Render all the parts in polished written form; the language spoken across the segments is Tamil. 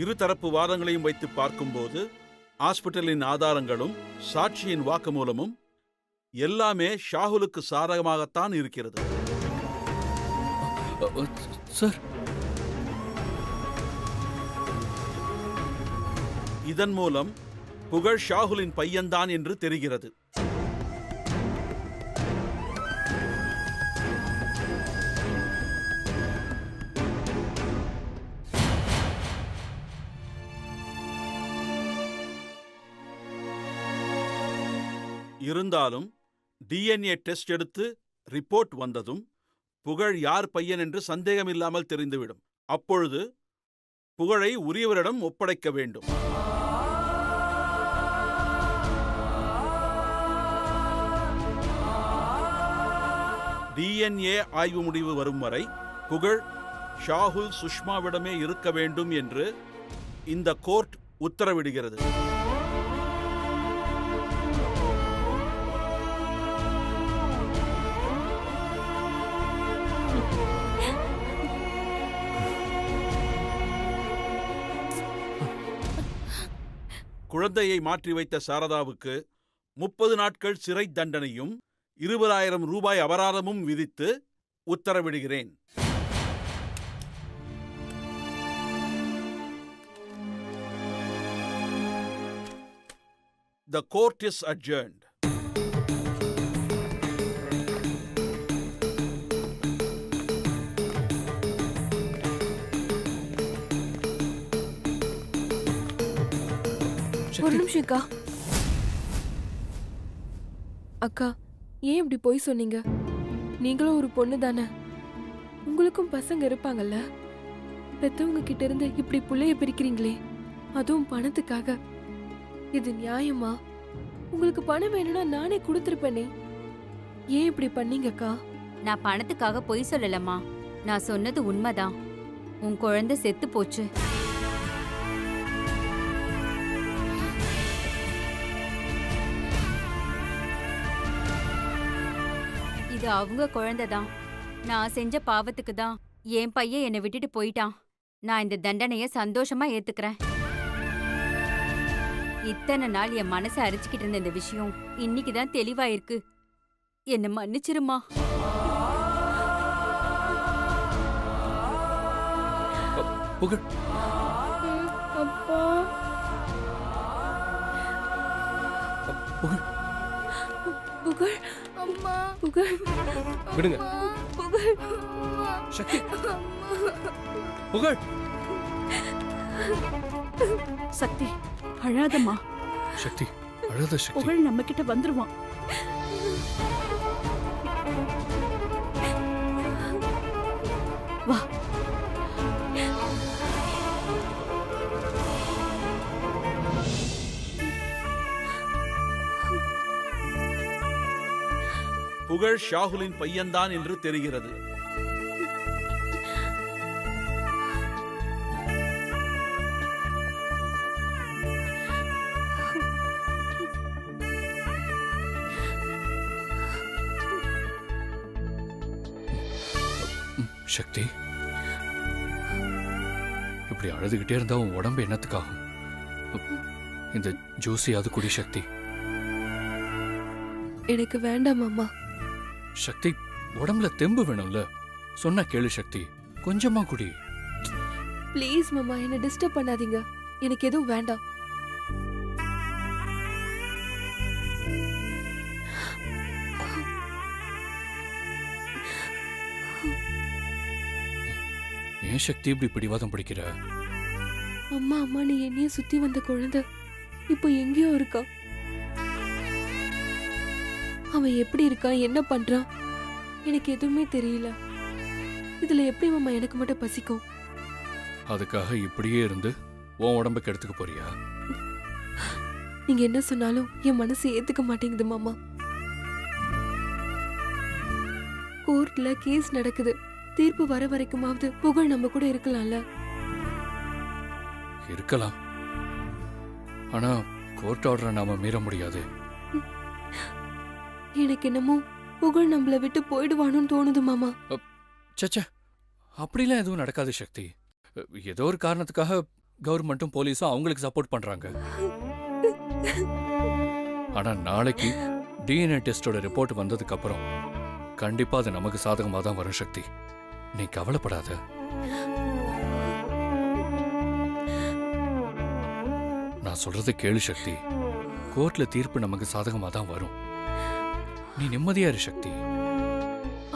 இருதரப்பு வாதங்களையும் வைத்து பார்க்கும்போது ஹாஸ்பிட்டலின் ஆதாரங்களும் சாட்சியின் வாக்குமூலமும் எல்லாமே ஷாகுலுக்கு சாதகமாகத்தான் இருக்கிறது. சார், இதன் மூலம் புகழ் ஷாகுலின் பையன்தான் என்று தெரிகிறது. இருந்தாலும் டிஎன்ஏ டெஸ்ட் எடுத்து ரிப்போர்ட் வந்ததும் புகழ் யார் பையன் என்று சந்தேகமில்லாமல் தெரிந்துவிடும். அப்பொழுது புகழை உரியவரிடம் ஒப்படைக்க வேண்டும். டிஎன்ஏ ஆய்வு முடிவு வரும் வரை புகழ் ஷாகுல் சுஷ்மாவிடமே இருக்க வேண்டும் என்று இந்த கோர்ட் உத்தரவிடுகிறது. குழந்தையை மாற்றி வைத்த சாரதாவுக்கு 30 நாட்கள் சிறை தண்டனையும் 20,000 ரூபாய் அபராதமும் விதித்து உத்தரவிடுகிறேன். The court is adjourned. ஒரு நிமிஷம் அக்கா. அக்கா, ஏன் இப்படி போய் சொன்னீங்க? நீங்களும் ஒரு பொண்ணு தானே, உங்களுக்கும் பசங்க இருப்பாங்கல்ல. பெத்தவங்க கிட்ட இருந்து இப்படி புள்ளைய பிரிக்கிறீங்களே, அதுவும் பணத்துக்காக. இது நியாயமா? உங்களுக்கு பணம் வேணும்னா நானே கொடுத்துருப்பேனே. ஏன் இப்படி பண்ணீங்க அக்கா? நான் பணத்துக்காக பொய் சொல்லலம்மா. நான் சொன்னது உண்மைதான். உன் குழந்தை செத்து போச்சு. இது அவங்க குழந்தைதான். நான் செஞ்ச பாவத்துக்கு தான் என் பையன் என்னை விட்டுட்டு போயிட்டான். நான் இந்த தண்டனைய சந்தோஷமா ஏத்துக்கிறேன். இத்தனை நாள் என் மனசை அரிச்சுக்கிட்டு இருந்த இந்த விஷயம் இன்னைக்குதான் தெளிவாயிருக்கு. என்ன மன்னிச்சிருமா. புகழ், அப்பா, புகழ், புகழ், அம்மா, புகழ், விடுங்க. புகழ், சக்தி, புகழ். சக்தி, அழாதம்மா. சக்தி, அழாத சக்தி. புகழ் நம்ம கிட்ட வந்துருவான். வா. புகழ் ஷாகுலின் பையன்தான் என்று தெரிகிறது. சக்தி, இப்படி அழுதுகிட்டே இருந்தா உன் உடம்பு என்னத்துக்காகும்? இந்த ஜூஸியாவது குடி சக்தி. எனக்கு வேண்டாம் அம்மா. சக்தி, உடம்புல தெம்பு வேணும்ல. சொன்னா கேளு சக்தி, கொஞ்சமா குடி. ப்ளீஸ் மாமா, என்ன டிஸ்டர்ப் பண்ணாதீங்க. எனக்கு எதுவும் வேண்டாம். ஏன் சக்தி இப்படி பிடிவாதம் பிடிக்கிற? அம்மா அம்மா, நீ என்னைய சுத்தி வந்த குழந்தை இப்போ எங்கேயோ இருக்கான். அவன் எப்படி இருக்கான், என்ன பண்றான், எனக்கு எதுவுமே தெரியல. இதுல எப்படி மாமா எனக்கு மட்டும் பசிக்கும்? அதுக்காக இப்படியே இருந்து உன் உடம்ப கெடுத்துக்க போறியா? நீங்க என்ன சொன்னாலும் என் மனசு ஏத்துக்க மாட்டேங்குது மாமா. கோர்ட்ல கேஸ் நடக்குது. தீர்ப்பு வர வரைக்குமாவது புகழ் நம்ம கூட இருக்கலாம்ல. இருக்கலாம், ஆனா கோர்ட் ஆர்டரை நாம மீற முடியாது. எனக்கு என்னமோ புகழ் நம்மள விட்டு போயிடுவானுன்னு தோணுது மாமா. சச்சா, அப்படிலாம் எதுவும் நடக்காது சக்தி. ஏதோ ஒரு காரணத்துக்காக கவர்மெண்ட்டும் போலீஸும் அவங்களுக்கு சப்போர்ட் பண்றாங்க. ஆனா நாளைக்கு டிஎன்ஏ டெஸ்டோட ரிப்போர்ட் வந்ததுக்கு அப்புறம் கண்டிப்பா அது நமக்கு சாதகமா தான் வரும் சக்தி. நீ கவலைப்படாத. நான் சொல்றதை கேளு சக்தி. கோர்ட்ல தீர்ப்பு நமக்கு சாதகமா தான் வரும். நீ நிம்மதியா இரு சக்தி.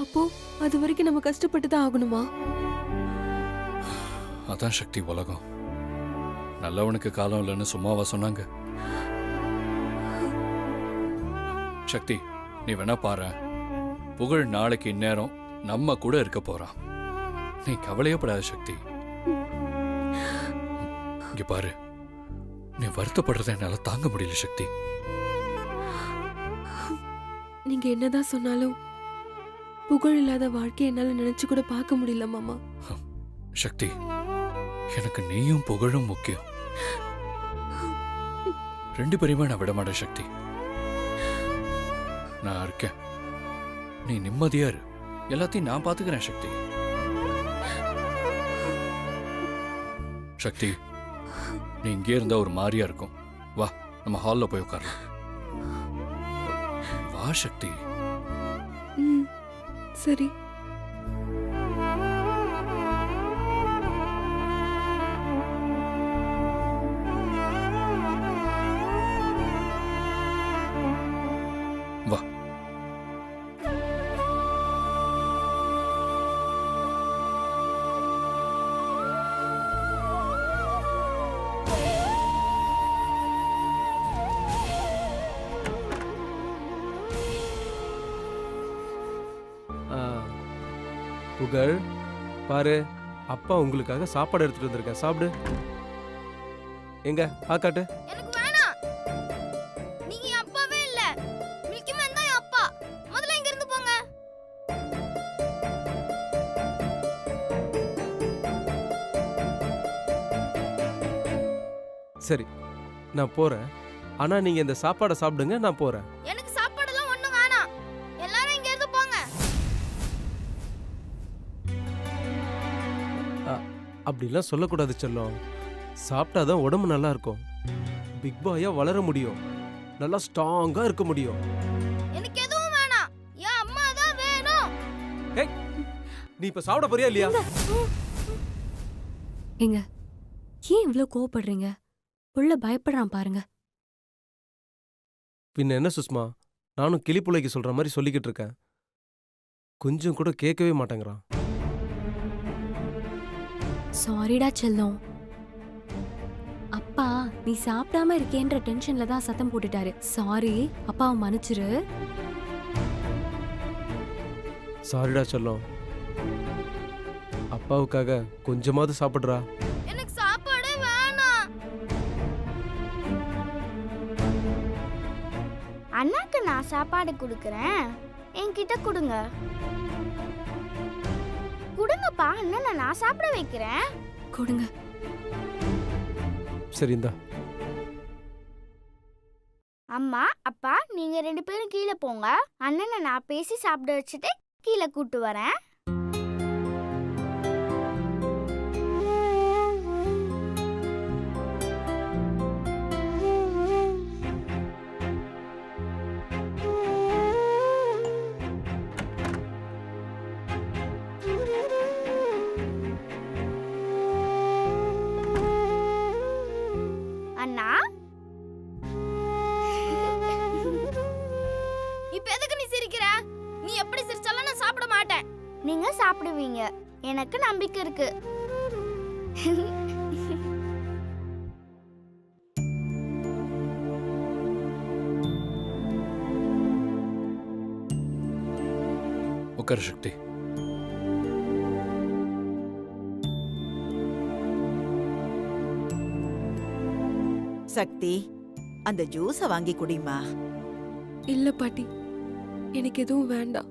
அப்போ அது வரைக்கும் நம்ம கஷ்டப்பட்டு தான் ஆகணுமா? அதான் சக்தி உலகம். நல்லவனுக்கு காலம் இல்லைன்னு சும்மாவா சொன்னாங்க? சக்தி, நீ வேணா பாரு. புகழ் நாளைக்கு இந்நேரம் நம்ம கூட இருக்க போறான். நீ கவலையப்படாத சக்தி. இங்க பாரு, நீ வருத்தப்படுறத என்னால தாங்க முடியல சக்தி. நீங்க என்னதான் சொன்னாலும் புகழ் இல்லாத வாழ்க்கையை என்னால நினைச்சு கூட பார்க்க முடியல மாமா. சக்தி, எனக்கு நீயும் புகழும் முக்கியம். ரெண்டு பேரையுமே நான் விட மாட்டேன் சக்தி. நான் இருக்கேன். நீ நிம்மதியா இரு. எல்லாத்தையும் நான் பாத்துக்கிறேன் சக்தி. சக்தி, நீ இங்கே இருந்தா ஒரு மாதிரியா இருக்கும். வா, நம்ம ஹால்ல போய் உட்காரலாம். வா சக்தி. ம், சரி. வா. புகழ், பாரு, அப்பா உங்களுக்காக சாப்பாடு எடுத்துட்டு வந்திருக்கேன். சாப்பிடு. எங்க ஆக்காட்டு. எனக்கு வேணாம். நீங்க என் அப்பாவே இல்ல. மில்கி மேன் தான் என் அப்பா. முதல்ல இங்க இருந்து போங்க. சரி, நான் போறேன். ஆனா நீங்க இந்த சாப்பாடை சாப்பிடுங்க, நான் போறேன். எனக்கு சாப்பாடெல்லாம் ஒண்ணும் வேணாம். எல்லாரும் இங்க இருந்து போங்க. அப்படிலாம் சொல்லக்கூடாது செல்லம். சாப்பிட்டாதான் உடம்பு நல்லா இருக்கும். பிக் பாயா வளர முடியும். நல்லா ஸ்ட்ராங்கா இருக்க முடியும். எனக்கு எதுவும் வேணாம். என் அம்மா தான் வேணும். நீ இப்ப சாப்பிட போறியா இல்லையா? ஏங்க, ஏன் இவ்ளோ கோவப்படுறீங்க? புள்ள பயப்படுறான் பாருங்க. பின்ன என்ன சுஷ்மா, நானும் கிளிப்புள்ளைக்கு சொல்ற மாதிரி சொல்லிக்கிட்டு இருக்கேன். கொஞ்சம் கூட கேட்கவே மாட்டேங்கிறான். சாரிடா செல்லம். அப்பா நீ சாப்பிடாம இருக்கேன்ற டென்ஷன்ல தான் சத்தம் போட்டுட்டாரு. சாரி, அப்பாவை மன்னிச்சிரு. சாரிடா செல்லம். அப்பாவுக்காக கொஞ்சமாவது சாப்பிடுறா. எனக்கு சாப்பாடே வேணாம். அண்ணாக்கு நான் சாப்பாடு கொடுக்கறேன். என்கிட்ட கொடுங்க. கொடுங்கப்பா, அண்ணனை நான் சாப்பிட வைக்கிறேன். கொடுங்க. சரி, இந்தா. அம்மா, அப்பா, நீங்க 2 பேரும் கீழே போங்க. அண்ணனை நான் பேசி சாப்பிட வச்சுட்டு கீழே கூட்டு வரேன். அண்ணா, இப்ப எதுக்கு நீ சிரிக்கிற? நீ எப்படி சிரிச்சாலும் நான் சாப்பிட மாட்டேன். நீங்க சாப்பிடுவீங்க, எனக்கு நம்பிக்கை இருக்கு. உட்காரு சக்தி. சக்தி, அந்த ஜூஸ வாங்கி குடிமா. இல்ல பாட்டி, எனக்கு எதுவும் வேண்டாம்.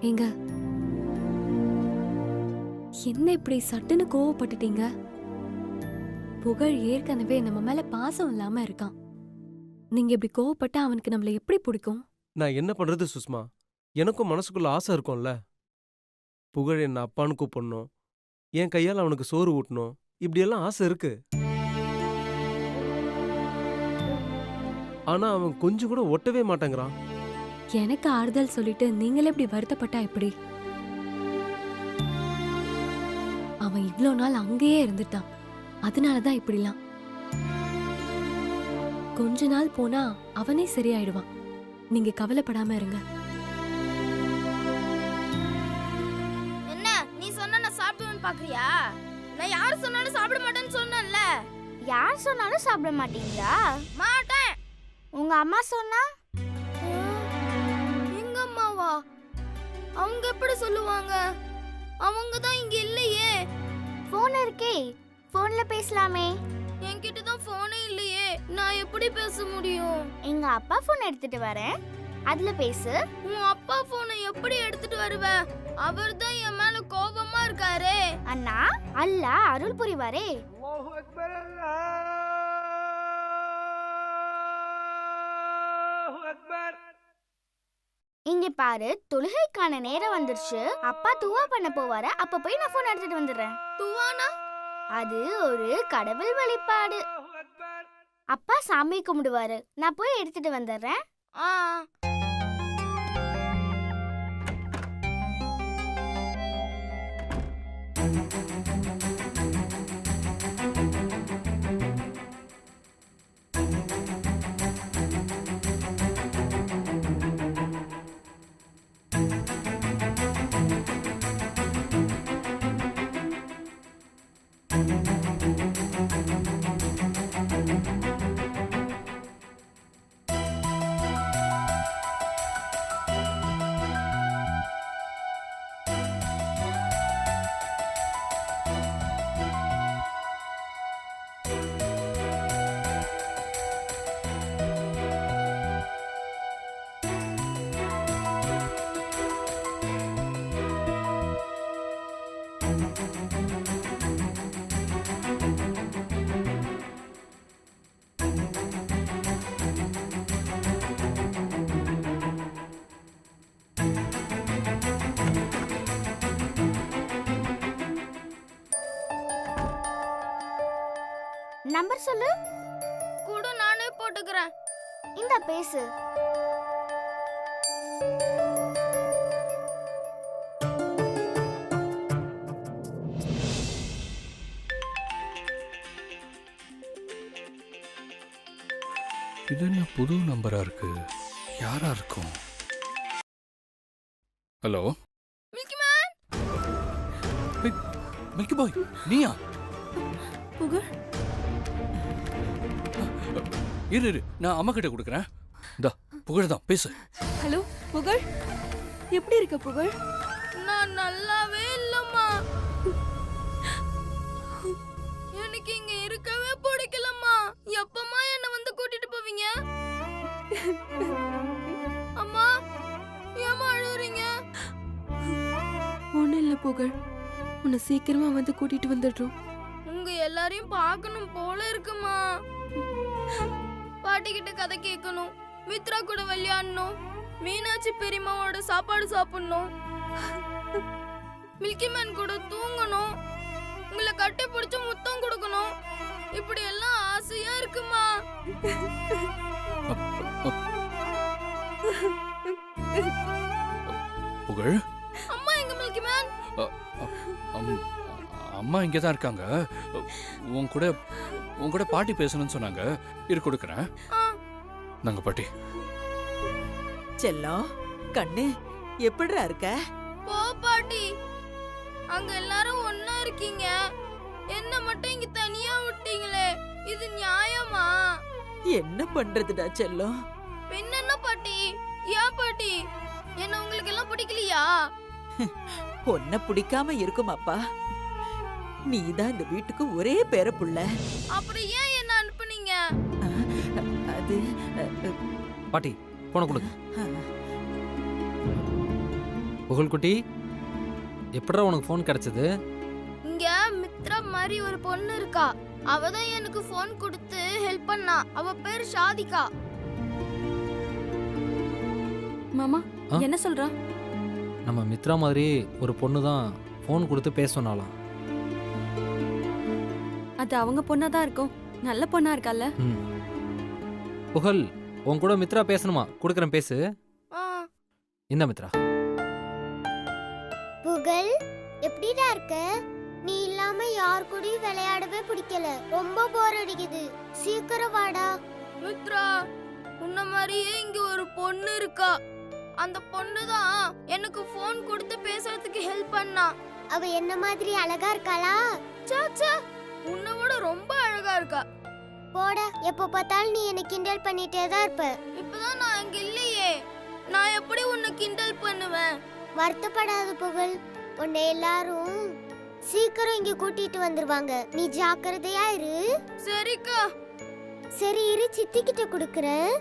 ஏங்க, என்ன இப்படி சட்டுன்னு கோவப்பட்டுட்டீங்க? புகழ் ஏற்கனவே நம்ம மேல பாசம் இல்லாம இருக்கான். நீங்க இப்படி கோவப்பட்டா அவனுக்கு நம்மள எப்படி பிடிக்கும்? நான் என்ன பண்றது சுஷ்மா? எனக்கும் மனசுக்குள்ள ஆசை இருக்கும்ல. புகழ் என்ன அப்பான்னு கூப்பிடணும், என் கையால் அவனுக்கு சோறு ஊட்டணும், இப்படியெல்லாம் ஆசை இருக்கு. ஆனா அவன் கொஞ்சம் கூட ஒட்டவே மாட்டேங்கிறான். எனக்கு ஆறுதல் சொல்லிட்டு நீங்களே இப்படி வருத்தப்பட்டா எப்படி? அவன் இவ்ளோ நாள் அங்கேயே இருந்துட்டான், அதனாலதான் இப்படிலாம். கொஞ்ச நாள் போனா அவனே சரியாயிடுவான். நீங்க கவலைப்படாம இருங்க. என்ன நீ சொன்னா நான் சாப்பிடுவேன்னு பாக்குறியா? நான் யார் சொன்னாலும் சாப்பிட மாட்டேன்னு சொன்னேன்ல. யார் சொன்னாலும் சாப்பிட மாட்டீங்களா? மாட்டேன். உங்க அம்மா சொன்னா? எங்க அம்மாவா? அவங்க எப்படி சொல்லுவாங்க? அவங்க தான் இங்க இல்லையே. போன் இருக்கே, போன்ல பேசலாமே. என்கிட்ட தான் போனே இல்லையே, நான் எப்படி பேச முடியும்? எங்க அப்பா போன் எடுத்துட்டு வரேன், அதுல பேசு. உன் அப்பா போனை எப்படி எடுத்துட்டு வருவ? அவர் தான் என் மேல கோபமா இருக்காரே. அண்ணா அல்லாஹ் அருள் புரிவாரே. அல்லாஹு அக்பர், அல்லாஹு அக்பர். இங்க பாரு, தொழுகைக்கான நேரம் வந்துருச்சு. அப்பா துவா பண்ண போவாரு, அப்ப போய் நான் போன் எடுத்துட்டு வந்துடுறேன். துவானா? அது ஒரு கடவுள் வழிபாடு. அப்பா சாமி கும்பிடுவாரு, நான் போய் எடுத்துட்டு வந்துடுறேன். நம்பர் சொல்லு. கூட நானே போட்டுக்கிறேன். இந்த பேசு. இது என்ன புது நம்பரா இருக்கு? யாரா இருக்கும்? Hello milky man. மில்கி பாய், நீயா? புகழ், இரு இரு, நான் அம்மா கிட்ட கொடுக்குறேன். இந்தா புகழ் தான், பேசு. ஹலோ புகழ், எப்படி இருக்க புகழ்? நான் நல்லாவே இல்லம்மா. எனக்கு இங்க இருக்கவே பிடிக்கலம்மா. எப்பமா என்ன வந்து கூட்டிட்டு போவீங்க? அம்மா ஏமா அழுறீங்க? ஒண்ணும் இல்ல புகழ், உன்னை சீக்கிரமா வந்து கூட்டிட்டு வந்துடுறோம். உங்க எல்லாரையும் பார்க்கணும் போல இருக்குமா. பாட்டி கிட்ட கதை கேட்கணும், மித்ரா கூட விளையாடணும், மீனாட்சி பெரியம்மாவோட சாப்பாடு சாப்பிடணும், மில்கி மேன் கூட தூங்கணும், உங்களை கட்டி பிடிச்சு முத்தம் கொடுக்கணும். இப்படி எல்லாம் ஆசையா இருக்குமா. புகழ், அம்மா எங்க மில்கி மேன்? அம்மா இங்கே தான் இருக்காங்க. உன் கூட பாட்டி பேசணும்னு சொன்னாங்க. இரு கொடுக்குறேன். நாங்க பாட்டி. செல்லம் கண்ணு, எப்படிடா இருக்க? போ பாட்டி, அங்க எல்லாரும் ஒண்ணா இருக்கீங்க, என்ன மட்டும் இங்க தனியா விட்டீங்களே, இது நியாயமா? என்ன பண்றதுடா செல்லம்? என்ன பாட்டி? ஏன் பாட்டி, என்ன உங்களுக்கு எல்லாம் பிடிக்கலையா? பொண்ண பிடிக்காம இருக்குமாப்பா? நீதான் இந்த வீட்டுக்கு ஒரே பேர புள்ள. அப்புறம் ஏன் என்ன அனுப்புனீங்க? அது பாட்டி போன கொடுங்க. புகழ்குட்டி, எப்படா உனக்கு ஃபோன் கிடைச்சது? இங்க மித்ரா மாதிரி ஒரு பொண்ணு இருக்கா, அவ தான் எனக்கு ஃபோன் கொடுத்து ஹெல்ப் பண்ணா. அவ பேர் ஷாதிகா. மாமா ஆ? என்ன சொல்றா? நம்ம மித்ரா மாதிரி ஒரு பொண்ணு தான் ஃபோன் கொடுத்து பேச சொன்னாலாம். அது அவங்க பொண்ணா தான் இருக்கும். நல்ல பொண்ணா இருக்கல்ல? ம். புகழ், உன் கூட மித்ரா பேசணுமா? கொடுக்குறேன், பேசு. இந்த மித்ரா. புகழ் எப்படிடா இருக்க? நீ இல்லாம யார் கூடயும் விளையாடவே பிடிக்கல. ரொம்ப போர் அடிக்குது. சீக்கிரம் வாடா. மித்ரா, உன்ன மாதிரியே இங்க ஒரு பொண்ணு இருக்கா. அந்த பொண்ணு தான் எனக்கு ஃபோன் கொடுத்து பேசுறதுக்கு ஹெல்ப் பண்ணா. அவ என்ன மாதிரி அழகா இருக்காளா? சாச்சா, உன்னை விட ரொம்ப அழகா இருக்கா. போட, எப்ப பார்த்தாலும் நீ என்ன கிண்டல் பண்ணிட்டே தான் இருப்ப. இப்பதான் நான் அங்க இல்லையே, நான் எப்படி உன்னை கிண்டல் பண்ணுவேன்? வருத்தப்படாத புகழ், உன்னை எல்லாரும் சீக்கிரம் இங்க கூட்டிட்டு வந்துருவாங்க. நீ ஜாக்கிரதையா இரு. சரிக்கா. சரி இரு, சித்தி கிட்ட குடுக்குறேன்.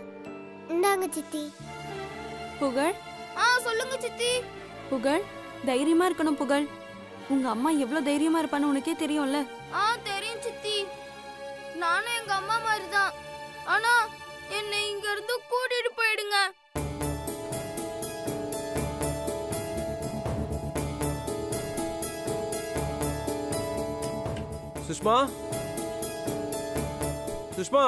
இந்தாங்க சித்தி. புகழ், சொல்லுங்க சித்தி. புகழ் தைரியமா இருக்கணும் புகழ். உங்க அம்மா எவ்வளவு தைரியமா இருப்பான்னு உனக்கே தெரியும்ல. தெரியும் சித்தி. நானும் எங்க அம்மா மாதிரி தான். ஆனா என்னை இங்க இருந்து கூட்டிட்டு போயிடுங்க. சுஷ்மா, சுஷ்மா,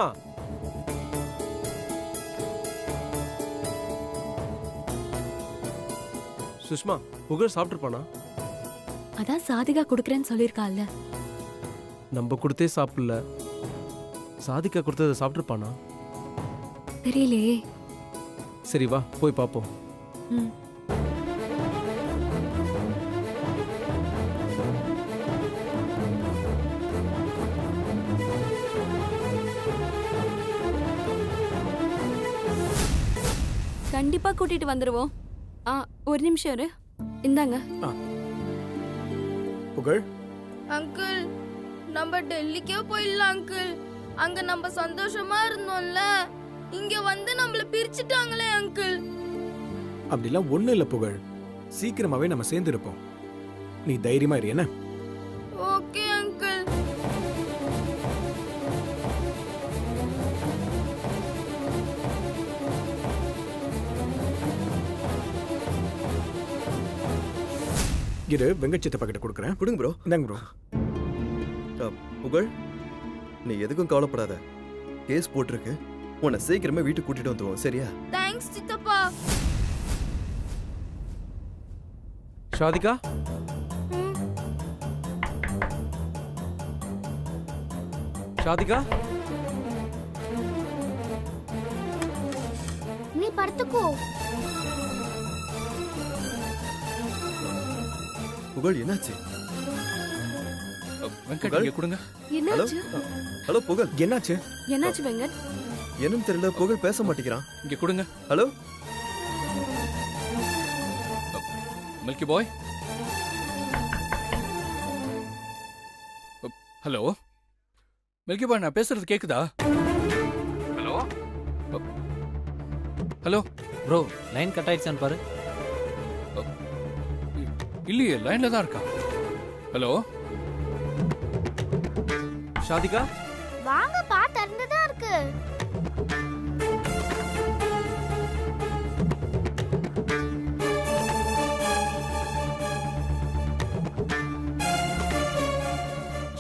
சுஷ்மா, புகழ் சாப்பிட்டுருப்பானா? அதான் சாதிகா கொடுக்குறேன்னு சொல்லியிருக்காள்ல. நம்ம கொடுத்தே சாப்பிடல, சாதிக்கா கொடுத்ததை சாப்பிட்டுருப்பானா? தெரியலையே. சரி வா போய் பார்ப்போம். ம். கண்டிப்பா கூட்டிட்டு வந்துருவோம். ஒரு நிமிஷம் இரு. இந்தாங்க. புகழ், அங்கிள், நம்ம டெல்லிக்கே போயிடலாம் அங்கிள். அங்க நம்ம சந்தோஷமா இருந்தோம்ல, இங்க வந்து நம்மள பிரிச்சுட்டாங்களே அங்கிள். அப்படிலாம் ஒண்ணும் இல்ல புகழ், சீக்கிரமாவே நம்ம சேர்ந்து இருப்போம். நீ தைரியமா இரு. என்ன? Okay uncle. இரு, வெங்கச்சித்த பாக்கெட் கொடுக்குறேன். கொடுங்க ப்ரோ. இந்தாங்க ப்ரோ. புகழ், நீ எதுக்கும் கவலைப்படாத. கேஸ் போட்டிருக்கு, உன்னை சீக்கிரமே வீட்டுக்கு கூட்டிட்டு வந்துருவோம். சரியா? தேங்க்ஸ் சித்தப்பா. சாதிகா, சாதிகா, நீ படுத்துக்கோ. புகழ், என்னாச்சு? வெங்கட், புகழ்? இங்க கொடுங்க. என்னாச்சு? ஹலோ புகழ், என்னாச்சு? என்னாச்சு வெங்கட்? என்னன்னு தெரியல, புகழ் பேச மாட்டேங்கிறான். இங்க கொடுங்க. Hello milky boy. Hello milky boy, நான் பேசுறது கேக்குதா? Hello hello. Bro, line cut ஆயிடுச்சான்னு பாரு. இல்லையே, லைன்ல தான் இருக்கா. ஹலோ சாதிகா, வாங்க, பா, திறந்துதான் இருக்கு.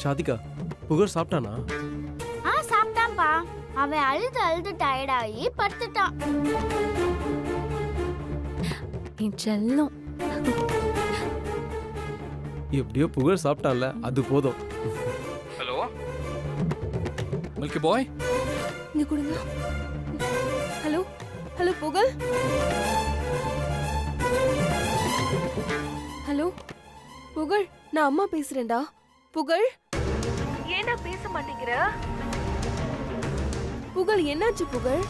சாதிகா, புகழ் சாப்பிட்டானா? சாப்பிட்டான்பா. அவன் அழுது அழுது டயர்டாகி படுத்துட்டான். என் செல்லம். எப்படியோ புகழ் சாப்பிட்டான்ல, அது போதும். ஹலோ மில்கி பாய். இங்க கொடுங்க. ஹலோ ஹலோ புகழ். ஹலோ புகழ், நான் அம்மா பேசுறேன்டா. புகழ், ஏன்டா பேச மாட்டேங்கிற? புகழ், என்னாச்சு புகழ்?